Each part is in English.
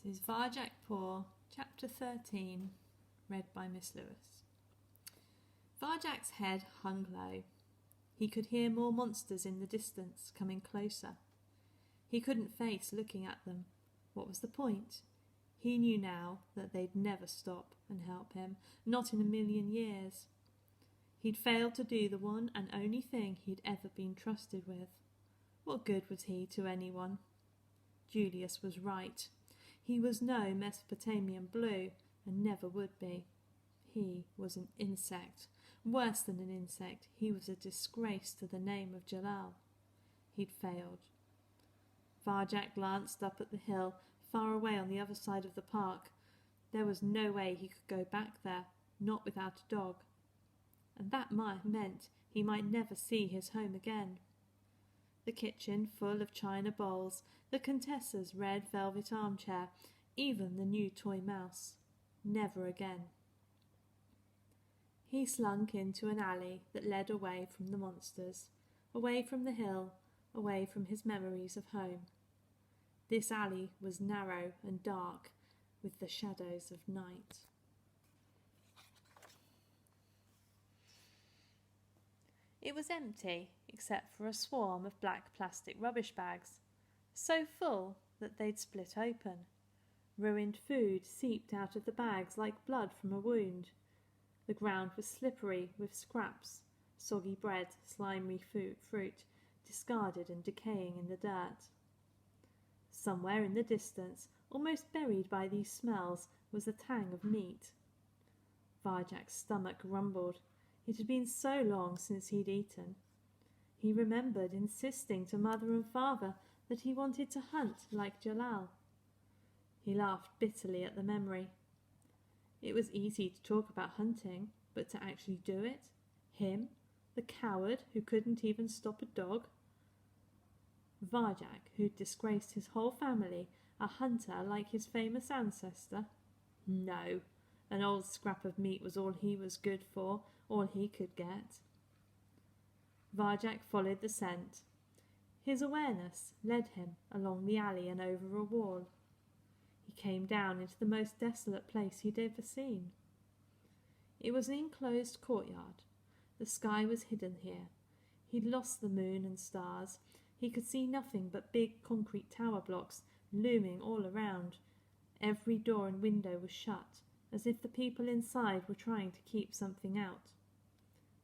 This is Varjak Poor, Chapter 13, read by Miss Lewis. Varjak's head hung low. He could hear more monsters in the distance, coming closer. He couldn't face looking at them. What was the point? He knew now that they'd never stop and help him, not in a million years. He'd failed to do the one and only thing he'd ever been trusted with. What good was he to anyone? Julius was right. He was no Mesopotamian blue, and never would be. He was an insect. Worse than an insect, he was a disgrace to the name of Jalal. He'd failed. Varjak glanced up at the hill, far away on the other side of the park. There was no way he could go back there, not without a dog. And that meant he might never see his home again. The kitchen full of china bowls, the Contessa's red velvet armchair, even the new toy mouse. Never again. He slunk into an alley that led away from the monsters, away from the hill, away from his memories of home. This alley was narrow and dark, with the shadows of night. It was empty, except for a swarm of black plastic rubbish bags, so full that they'd split open. Ruined food seeped out of the bags like blood from a wound. The ground was slippery with scraps, soggy bread, slimy fruit, discarded and decaying in the dirt. Somewhere in the distance, almost buried by these smells, was the tang of meat. Varjak's stomach rumbled. It had been so long since he'd eaten. He remembered insisting to mother and father that he wanted to hunt like Jalal. He laughed bitterly at the memory. It was easy to talk about hunting, but to actually do it? Him, the coward who couldn't even stop a dog? Varjak, who'd disgraced his whole family, a hunter like his famous ancestor? No, an old scrap of meat was all he was good for, all he could get. Varjak followed the scent. His awareness led him along the alley and over a wall. He came down into the most desolate place he'd ever seen. It was an enclosed courtyard. The sky was hidden here. He'd lost the moon and stars. He could see nothing but big concrete tower blocks looming all around. Every door and window was shut, as if the people inside were trying to keep something out.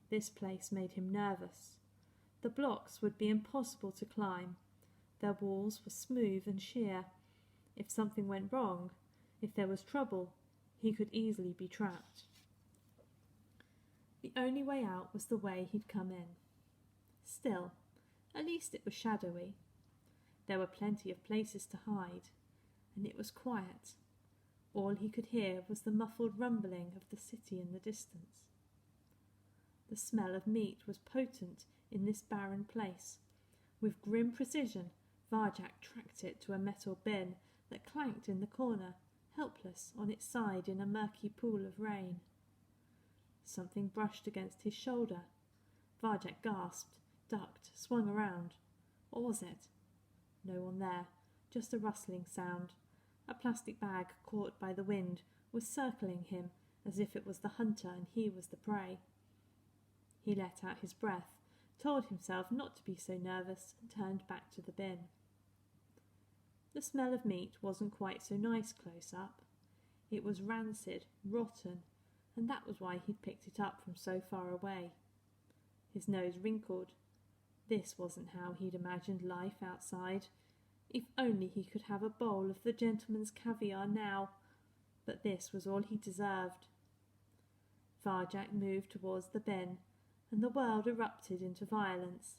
This place made him nervous. The blocks would be impossible to climb. Their walls were smooth and sheer. If something went wrong, if there was trouble, he could easily be trapped. The only way out was the way he'd come in. Still, at least it was shadowy. There were plenty of places to hide, and it was quiet. All he could hear was the muffled rumbling of the city in the distance. The smell of meat was potent in this barren place. With grim precision, Varjak tracked it to a metal bin that clanked in the corner, helpless on its side in a murky pool of rain. Something brushed against his shoulder. Varjak gasped, ducked, swung around. What was it? No one there, just a rustling sound. A plastic bag caught by the wind was circling him as if it was the hunter and he was the prey. He let out his breath, told himself not to be so nervous, and turned back to the bin. The smell of meat wasn't quite so nice close up. It was rancid, rotten, and that was why he'd picked it up from so far away. His nose wrinkled. This wasn't how he'd imagined life outside. If only he could have a bowl of the gentleman's caviar now, but this was all he deserved. Varjak moved towards the bin, and the world erupted into violence.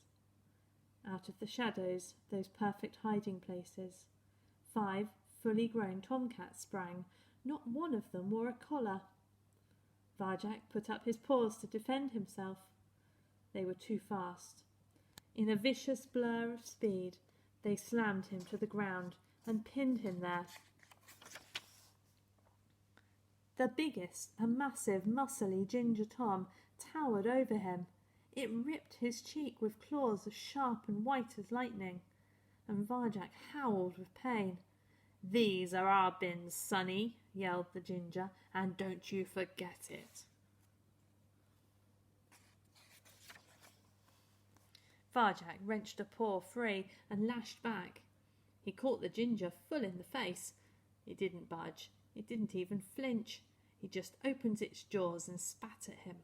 Out of the shadows, those perfect hiding places, 5 fully grown tomcats sprang. Not one of them wore a collar. Varjak put up his paws to defend himself. They were too fast. In a vicious blur of speed, they slammed him to the ground and pinned him there. The biggest, a massive, muscly ginger tom, towered over him. It ripped his cheek with claws as sharp and white as lightning, and Varjak howled with pain. "These are our bins, Sonny," yelled the Ginger, "and don't you forget it." Varjak wrenched a paw free and lashed back. He caught the Ginger full in the face. It didn't budge. It didn't even flinch. He just opened its jaws and spat at him.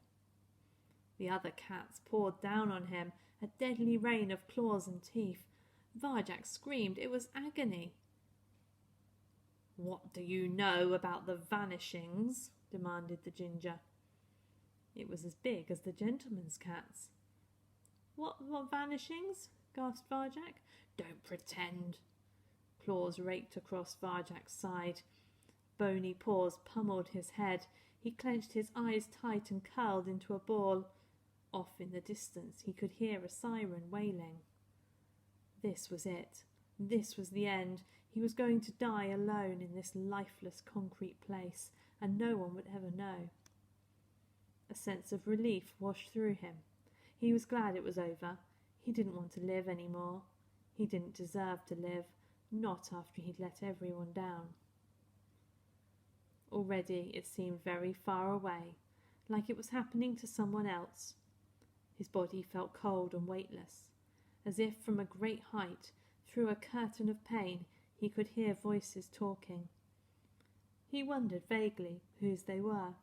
The other cats poured down on him, a deadly rain of claws and teeth. Varjak screamed. It was agony. "What do you know about the vanishings?" demanded the Ginger. It was as big as the gentleman's cats. What vanishings?" gasped Varjak. "Don't pretend." Claws raked across Varjak's side. Bony paws pummeled his head. He clenched his eyes tight and curled into a ball. Off in the distance he could hear a siren wailing. This was it. This was the end. He was going to die alone in this lifeless concrete place, and no one would ever know. A sense of relief washed through him. He was glad it was over. He didn't want to live any more. He didn't deserve to live, not after he'd let everyone down. Already it seemed very far away, like it was happening to someone else. His body felt cold and weightless, as if from a great height, through a curtain of pain, he could hear voices talking. He wondered vaguely whose they were.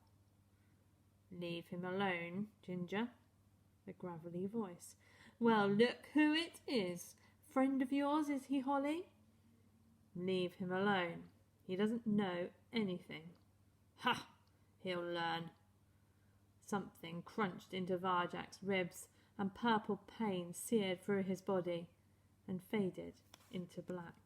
"Leave him alone, Ginger," a gravelly voice. "Well, look who it is. Friend of yours, is he, Holly?" "Leave him alone. He doesn't know anything." "Ha! He'll learn." Something crunched into Varjak's ribs, and purple pain seared through his body and faded into black.